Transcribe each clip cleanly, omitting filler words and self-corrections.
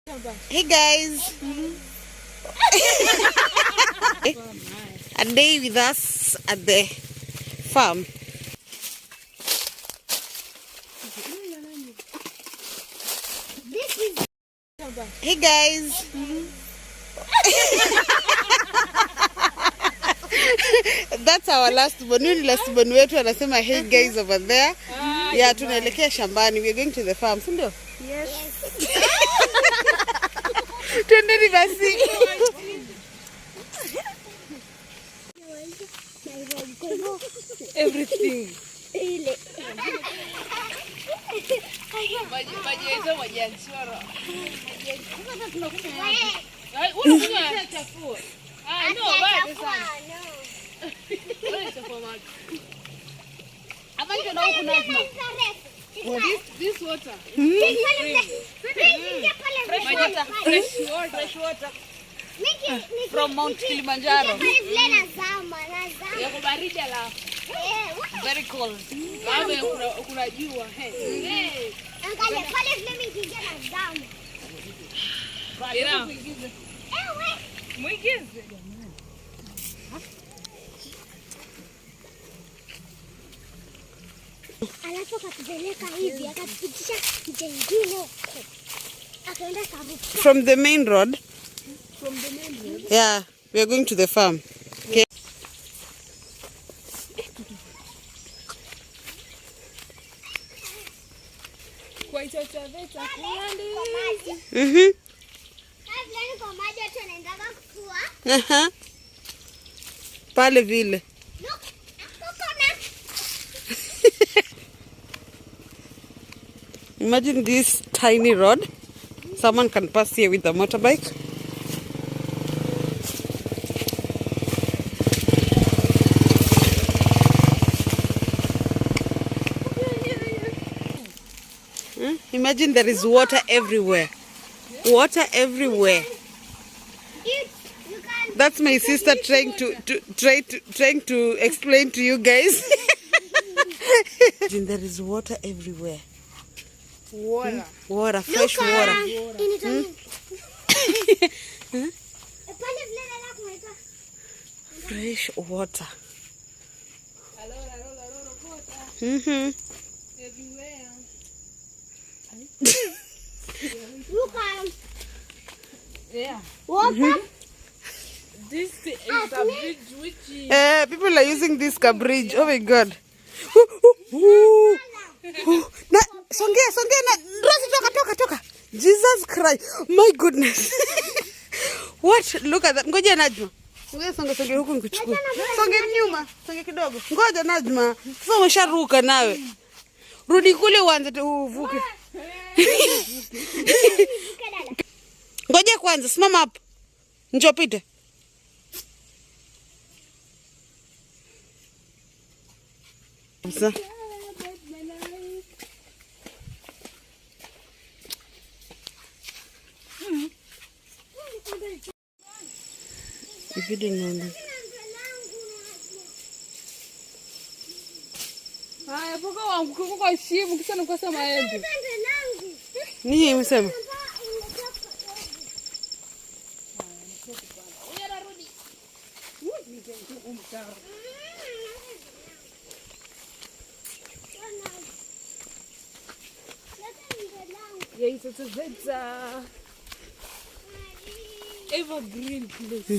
Hey guys, a day with us at the farm. Hey guys, that's our last born. Last born wetu anasema hey guys over there. Yeah, tunaelekea shambani. We are going to the farm, si ndio? Yes. Twendeni basi. Everything. This water. Fresh water. From Mount Kilimanjaro. Very cold. Kuna jua. Angalia pale vile mingize nazama. Muigize. Alafu akatupeleka hivi, akatupitisha jengine huko. Akaenda kavu. From the main road? From the main road? Yeah, we are going to the farm. Okay. Kwa hicho cha veta kuandi. Kabla kwa maji watu wanaendaga kufua. Aha. Pale vile. Look, Imagine this tiny road. Someone can pass here with a motorbike. Imagine there is water everywhere. Water everywhere. That's my sister trying to explain to you guys. Imagine there is water everywhere. Water. Water, fresh water. Fresh water. Everywhere. Look Yeah. water. This is a bridge which is... People are using this bridge. Oh my God. Na songea na Rosie toka. Jesus Christ. My goodness. What? Look at that. Ngoja Najma. Songe huku nikuchukue. Songe nyuma. Songe kidogo. Ngoja Najma. Sasa umesharuka nawe. Rudi kule uanze uvuke. Ngoja kwanza, simama hapo. Njoo pite. Sasa. Video nani? Haya, poka wangu kuko kwa shimo kisha nakosa maembe. Nini imesema? Yeah, it's a evergreen place.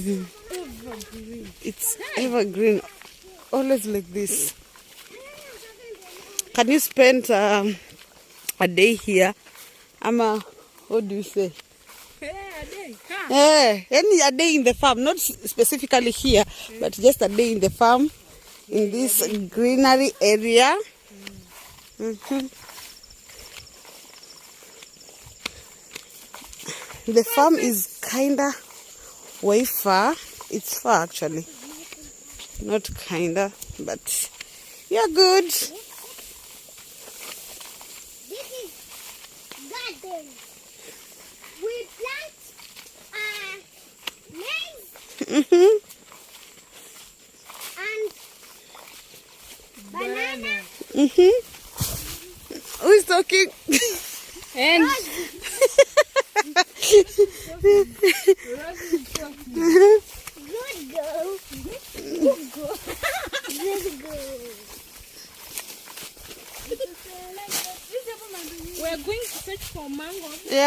Evergreen. It's evergreen. Always like this. Can you spend a day here? Ama, what do you say? A day. Any a day in the farm, not specifically here, but just a day in the farm, in this greenery area. The farm is kinda way far. It's far actually. Not kinda, but you're good. This is garden. We plant maize and banana. Who is talking? And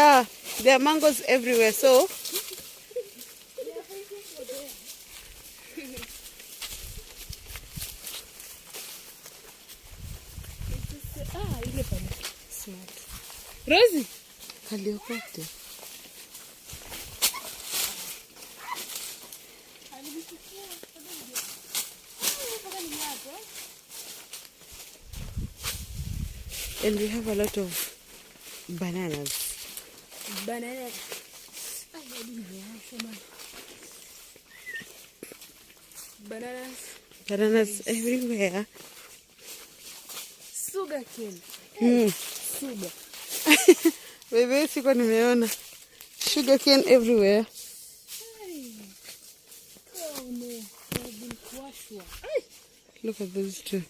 Yeah, there are mangoes everywhere. So ile pale. Smart. Rosie. Kaliokote. And we have a lot of bananas. Banana. Bananas. Bananas everywhere. Sugar cane. Sugar. Bebe, siko nimeona. Sugar cane everywhere. Oh no. They've been crushed. Look at those two.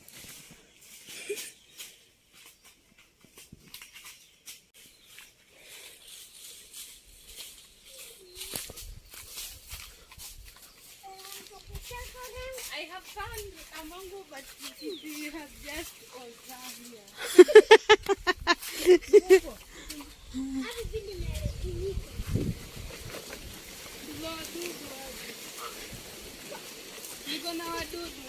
I have found a mango, but you have just all here. Niko na wadudu.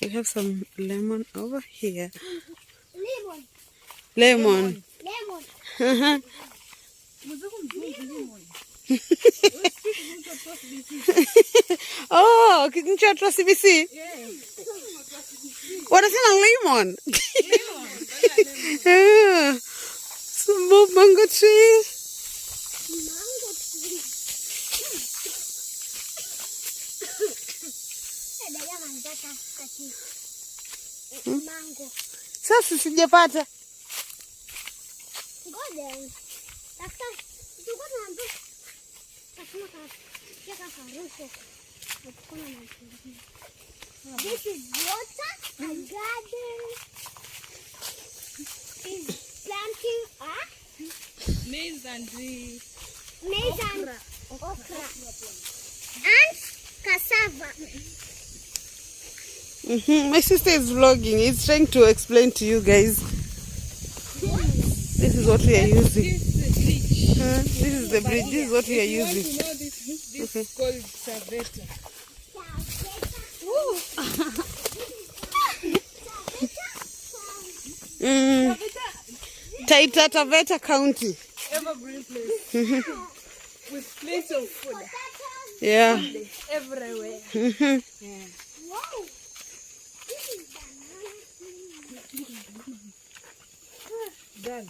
We have some lemon over here. Lemon. Lemon. Lemon. Oh, kinchotra CBC. Yeah. Wanasema lemon. Yeah. Small mango tree. Mango tree. Dada manzaka kati. Mango. Sasa sijapata. Golden. Daktari, tulikuwa tunaambiwa kasema karuso. This is water and garden is planting Maize and maize and okra and cassava. My sister is vlogging. It's trying to explain to you guys. This is what we are using. This is the bridge. This is what we are using. You know this okay. Is called Saveta. Taita Taveta County. Evergreen place. With plenty of food. Yeah. Everywhere. Yeah. Wow. This is banana. Done.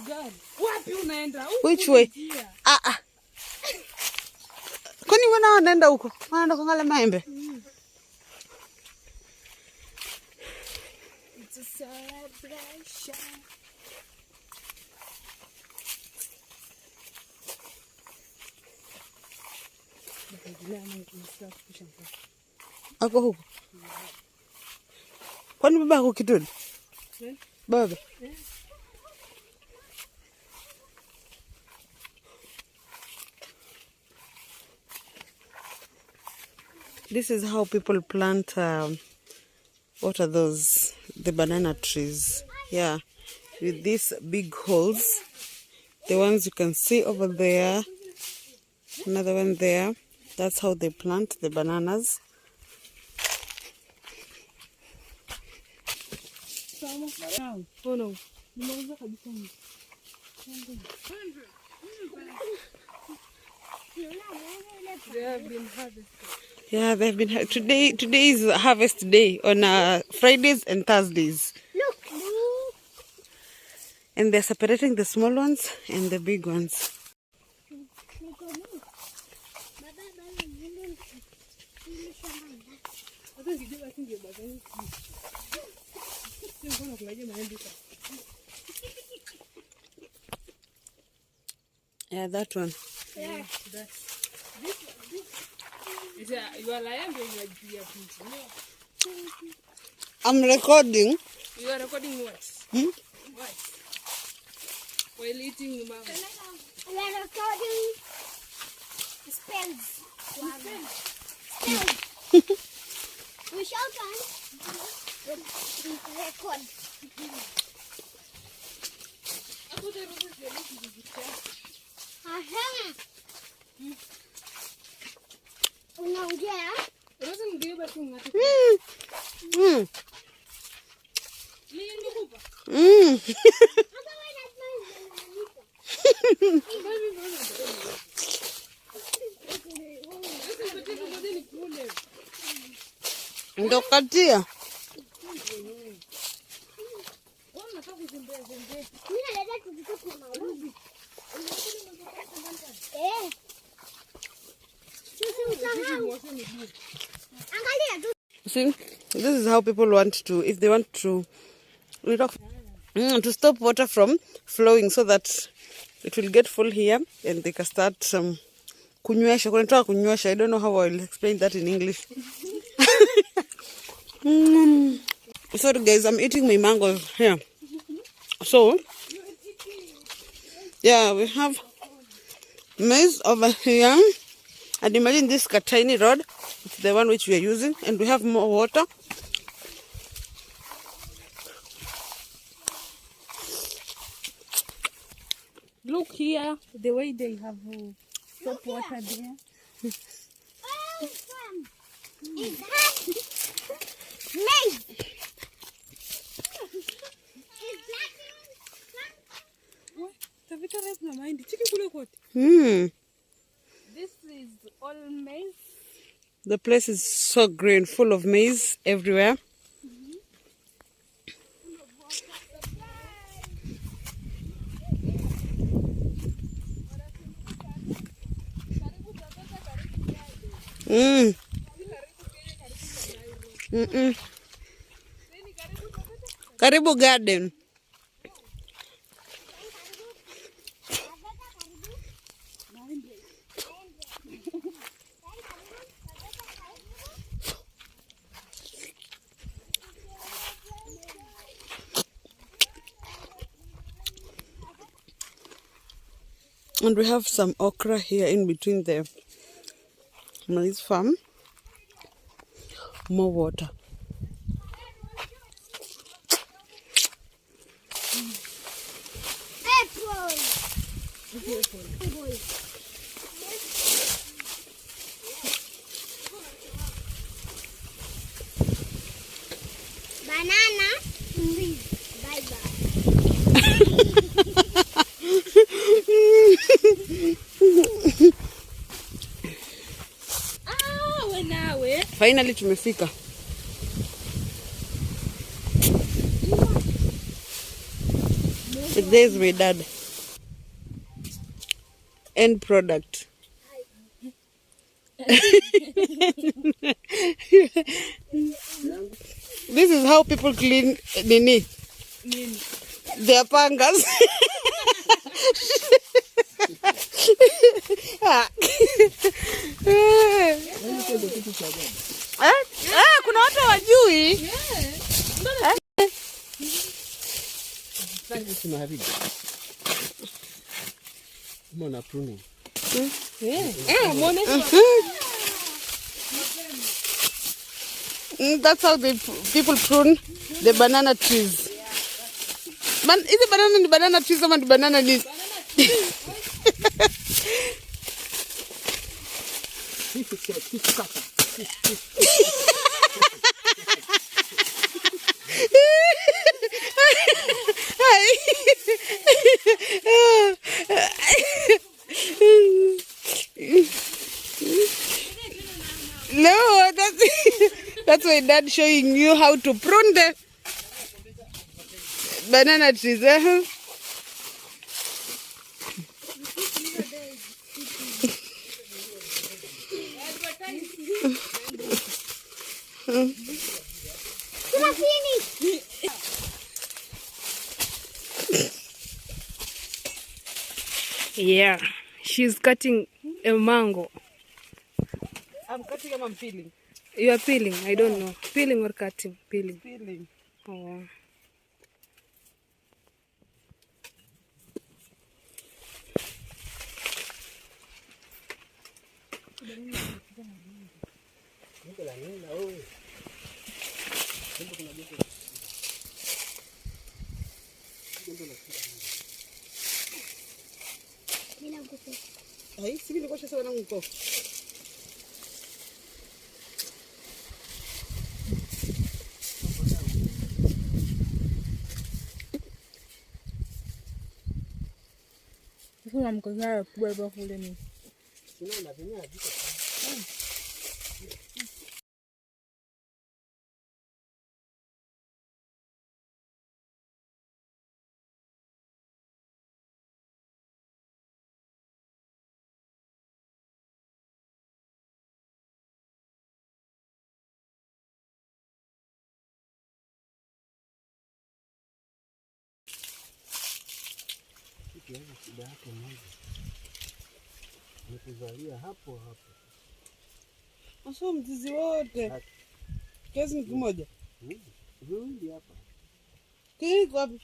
God. Wapi unaenda? Which way? Kwani wana wanaenda huko? Wanaenda kuangalia maembe? It's a celebration. Ako huko. Kwani baba ako Kitui? Baba. This is how people plant, what are those? The banana trees. Yeah, with these big holes. The ones you can see over there. Another one there. That's how they plant the bananas. Oh no. They have been harvested. Yeah, they've been today is harvest day on Fridays and Thursdays. Look. And they're separating the small ones and the big ones. Yeah, that one. Yeah, you are lying when you are doing I'm recording. You are recording what? What? While eating mango. We are recording spells. Spells. We shout one. Record. Aha. Unaongea? Rose mgeuba tu ngati. Ndo katia. See, this is how people want to, if they want to stop water from flowing so that it will get full here and they can start kunywesha. Kunatoka kunywesha. I don't know how I'll explain that in English. Sorry guys, I'm eating my mangoes here. So, yeah, we have maize over here. And imagine this is a tiny rod. It's the one which we are using. And we have more water. Look here, the way they have soap water there. Oh, fun. Is that maize? Is that Tavita has no mind. Chiki kule kote. This is all maize. The place is so green, full of maize everywhere. Karibu garden. And we have some okra here in between the maize farm. More water. banana, please. Bye bye. Finally tumefika. There's my dad. End product. This is how people clean nini. Their pangas. Kuna watu wajui. That's how people prune the banana trees. Is it banana ni banana trees ama ni banana ni? No, that's my dad showing you how to prune the banana trees. Yeah, she's cutting a mango. I'm cutting and I'm peeling. You are peeling? I don't know. Peeling or cutting? Peeling. Peeling. Oh. Bila kupe. Ai, si nilikuwa shasema na mko. Kuna mkazaa kubwa hapa kule ni. Sina na vyenyewe ajiko. Kiasi shida yake moja. Nikuzalia hapo hapo. Aso mzizi wote. Kiasi ni kimoja. Viwili hapa. Kiko wapi?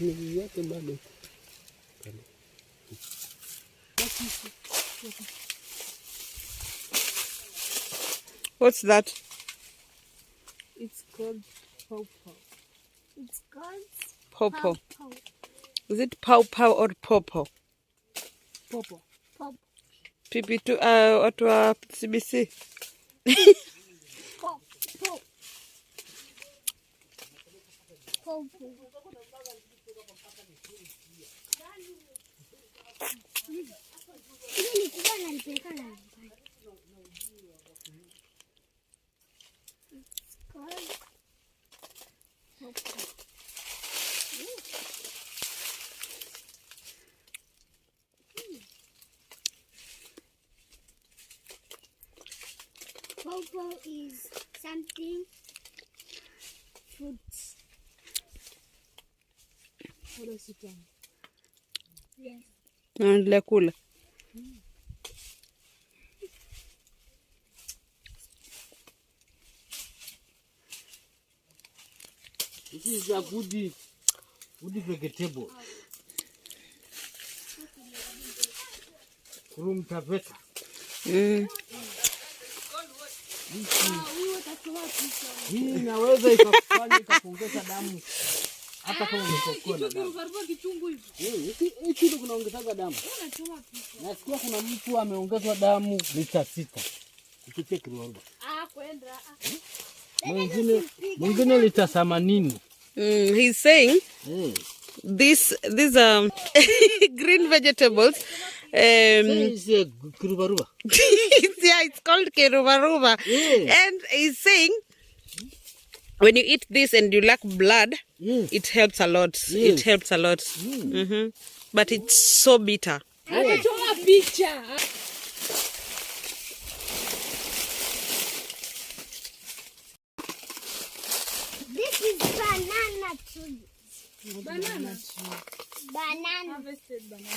Ni yake bado. What's that? It's called pawpaw. It's called Pawpaw. pawpaw. Is it pawpaw or pawpaw? Pawpaw. Pawpaw. PP2 watu wa CBC. Pawpaw. Pawpaw. Hili kubwa nalipelekana nyumbani. It's called pawpaw. Pawpaw is something fruits. What else you can? Yes. Naendelea kula. This is a good vegetable. From Taveta. Hii inaweza ikakufanya ikakuongeza damu hata kama umekokua na damu. Hii kitu kunaongezaga damu. Nasikia kuna mtu ameongezwa damu lita 6 kupitia Kiruaruba. Mwingine lita 80. He's saying these green vegetables. It's a Kiruaruba. Yeah, it's called kerubaruba. And he's saying when you eat this and you lack blood, it helps a lot. It helps a lot. But it's so bitter. Anachoma picha. This is banana tree. Banana. Banana. Harvested banana.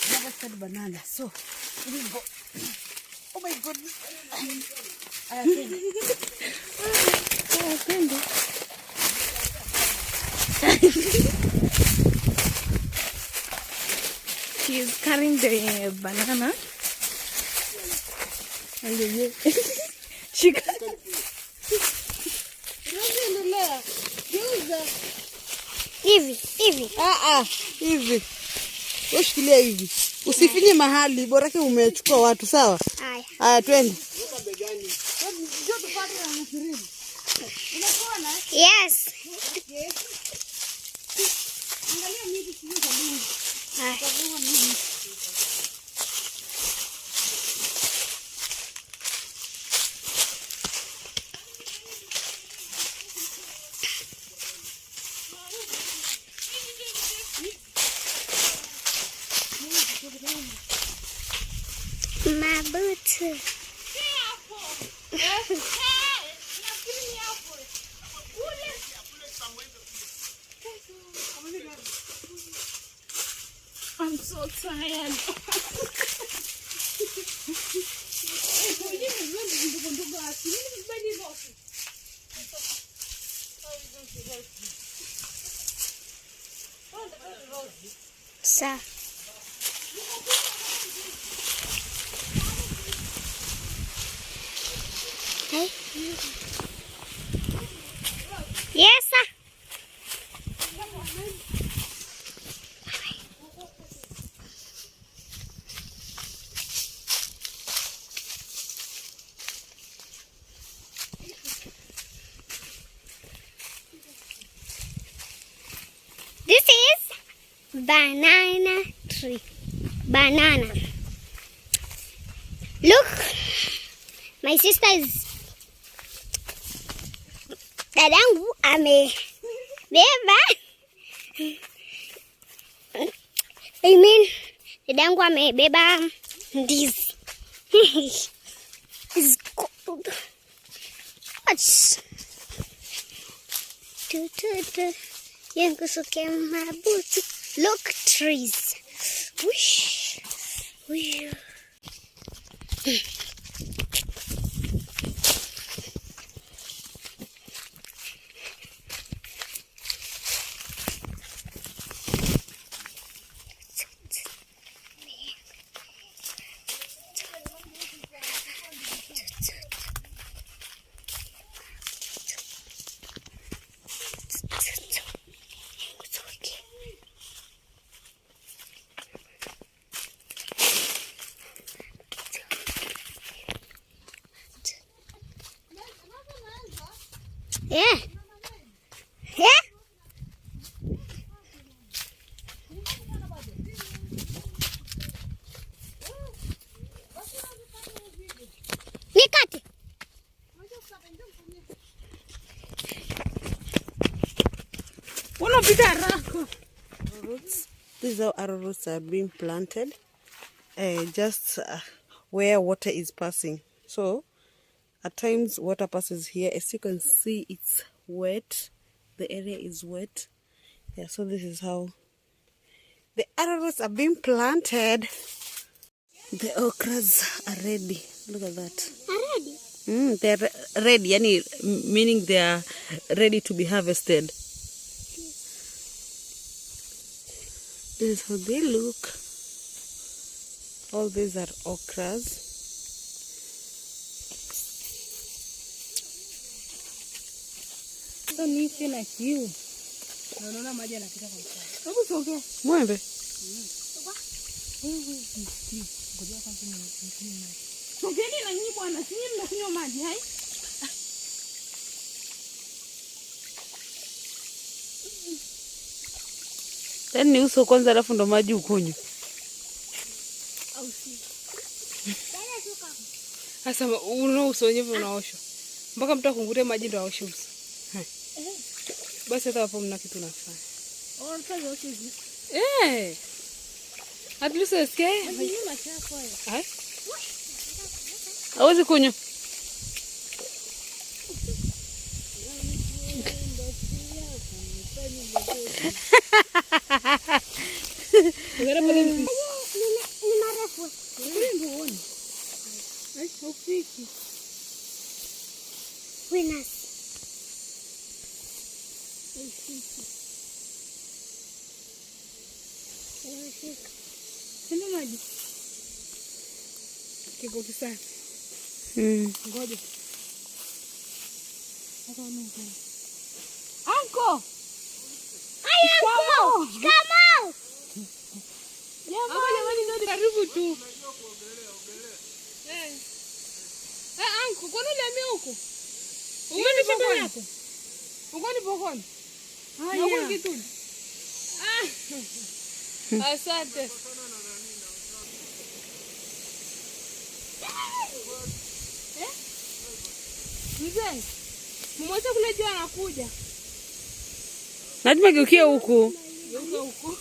Harvested banana. So, we go. Oh my goodness. She is carrying the banana. She got Hivi. Hivi. Ushikilia hivi. Usifinye mahali, borake umechukua watu, sawa? Haya. Haya, twende. Yes. My boots. I'm so tired. Sir. Hey. Yes, sir. This is banana tree. Banana. Look, my sister is. Dadangu amebeba. Dadangu amebeba ndizi. It's cold. Watch. Look, trees. Whoosh. Whoosh. Yeah. Yeah. Nikate. This is how arrowroots are being planted, just where water is passing. So at times water passes here. As you can see, it's wet. The area is wet. Yeah, so this is how the arrowroots are being planted. The okras are ready. Look at that. Ready? They're ready, meaning they are ready to be harvested. This is how they look. All these are okras. Like you. Mwembe. Sogeni na nyinyi bwana, si nyinyi mnakunywa maji hai? Then ni uso kwanza alafu ndo maji ukunywe. Sasa uno uso wenyewe unaoshwa. Mpaka mtu akungute maji ndo aoshe uso. Basi hata hapo mna kitu nafanya. At least usikie. Hai? Hawezi kunywa. Ni marefu. Winners. Sema maji. Kiko kisasa. Ngoja. Uncle! Hi, Uncle! Come out! Jamani ndio karibu tu. Uncle, kwa nini ulihamia huko? Umeenda pokoni hapo? Ukoni pokoni? Haya. Huko kitu. Asante. Mzee, mmoja kule juu anakuja. Najua geukia huku. Geuka huku.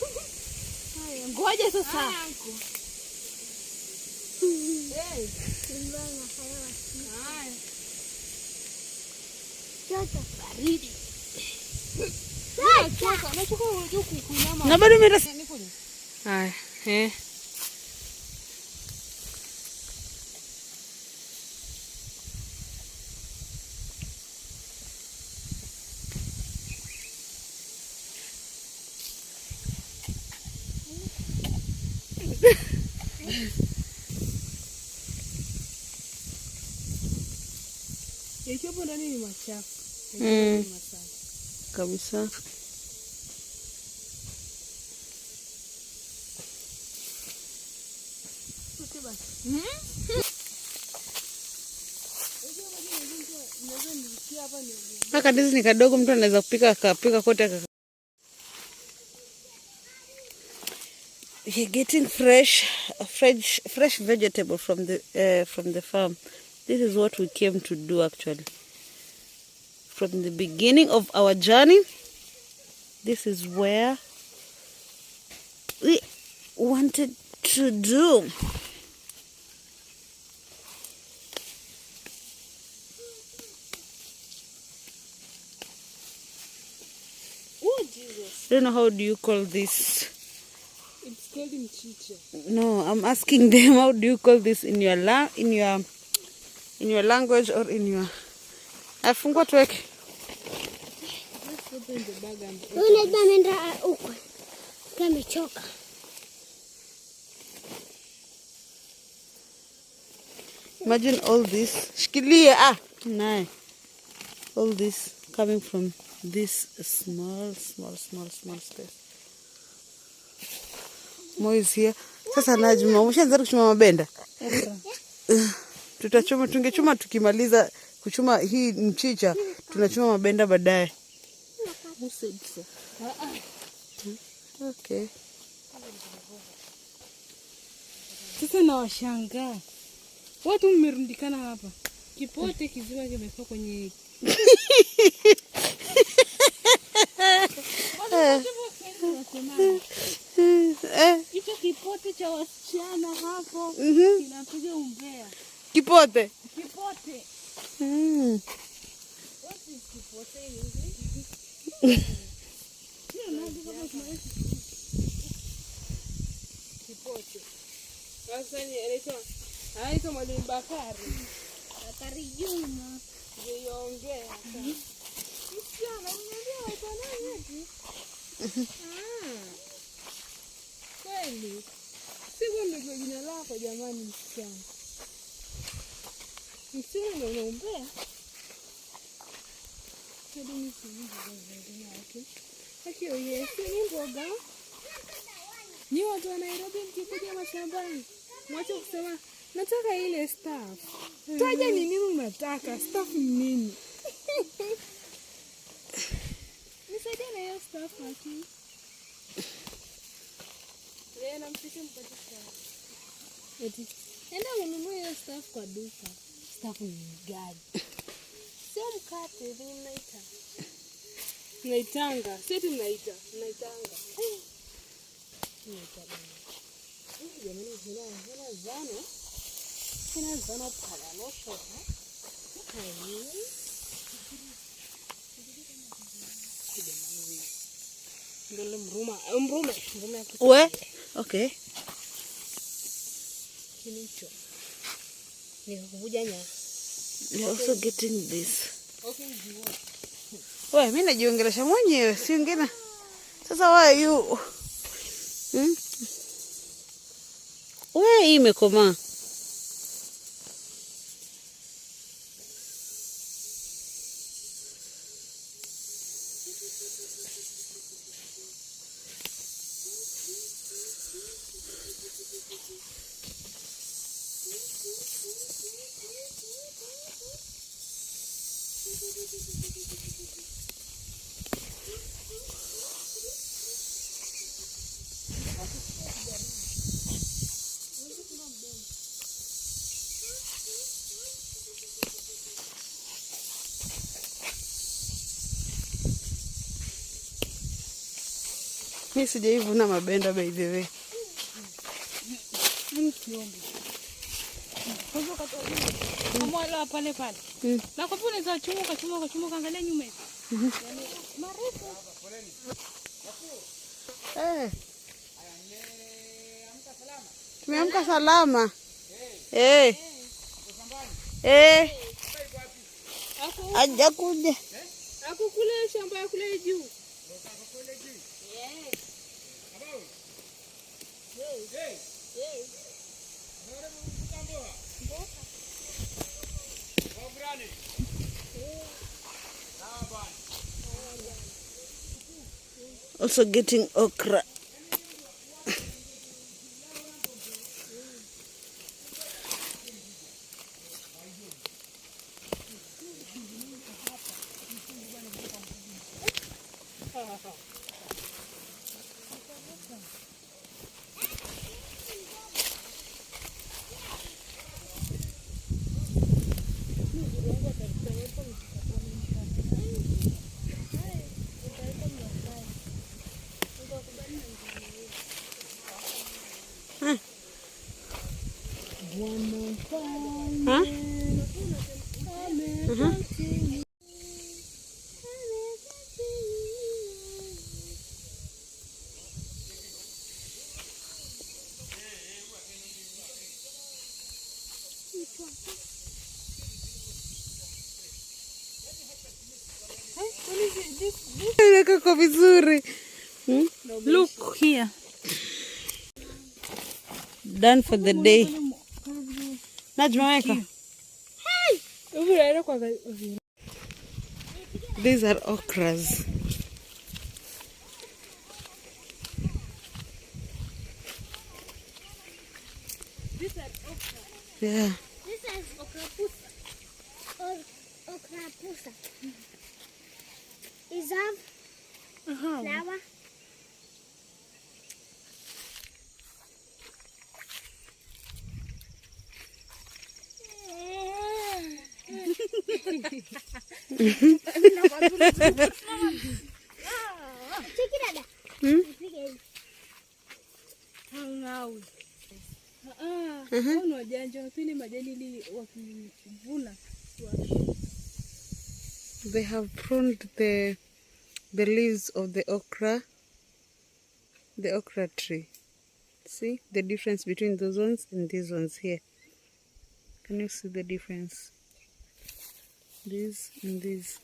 Haya, ngoja sasa. Hey. Haya. Joto. Baridi. Nachoka unajua kuinama. Na bado mimi. Haya. Yakiwepo ndani ni machafu. Kabisa. Haka ndizi ni kadogo, mtu anaweza kupika akapika kote. We're getting fresh vegetable from the farm. This is what we came to do actually. From the beginning of our journey, this is where we wanted to do. Oh Jesus! I don't know, how do you call this? It's called mchicha. No, I'm asking them, how do you call this in your language or in your... Afungua tuweke. Let's open the bag and... Unajua nenda huko. Kamechoka. Imagine all this. Shikilia. Nae. All this coming from this small space. Mo is here. Sasa Najma, umeshaanza kuchuma mabenda? Tutachuma, tungechuma tukimaliza kuchuma hii mchicha, tunachuma mabenda baadaye. Okay. Sasa na washangaa. Watu mmerundikana hapa. Kipote kizima kimekuwa kwenye hicho kipote cha wasichana hapo kinapiga umbea. Kipote. Kipote. What is kipote in English? Kipote. Sasa ni anaitwa Mwalimu Bakari. Bakari Juma. Jiongea. Msichana unajua wataona hivi? Kweli. Sivyo ndio jina lako jamani msichana. Msichana ndio unaombea. Hadi msichana yake. Hakio Yesu ni mboga. Ni watu wa Nairobi mkikuja mashambani. Mwache kusema nataka ile staff. Taja ni nini unataka? Staff ni nini? Nisaidie na hiyo staff haki. Leo nampisha mpatisha. Eti enda ununue hiyo staff kwa duka. Staff ni gani? Sio mkate hivi mnaita. Mnaitanga. Sisi mnaita. Mnaitanga. Mnaitanga. Jamani hina zana pala no shota. Hai. Ndole mrume. We? Okay. Kinicho. Nikukuja nya. You're also getting this. Okay, you want. We, mimi najiongelesha mwenyewe, si wengine. Sasa why you? We, hii imekomaa. Mimi sijaivuna mabenda by the way. Kama pale. Na kwa pole za chumuka angalia nyuma. Yaani marefu. Tumeamka salama. Aja kuja. Ako kule shamba ya kule juu. Also getting okra. Kako vizuri. Look here. Done for the day. Najma weka. These are okras. Yeah. This is okrapusa. Okrapusa. Is that flower? They have pruned the leaves of the okra tree. See the difference between those ones and these ones here. Can you see the difference? These and these.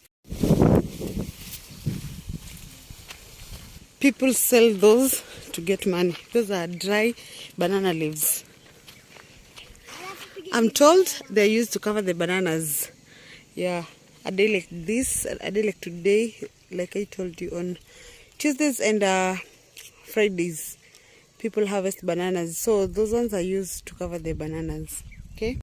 People sell those to get money. Those are dry banana leaves. I'm told they're used to cover the bananas. Yeah, a day like this, a day like today, like I told you, on Tuesdays and Fridays, people harvest bananas. So those ones are used to cover the bananas. Okay.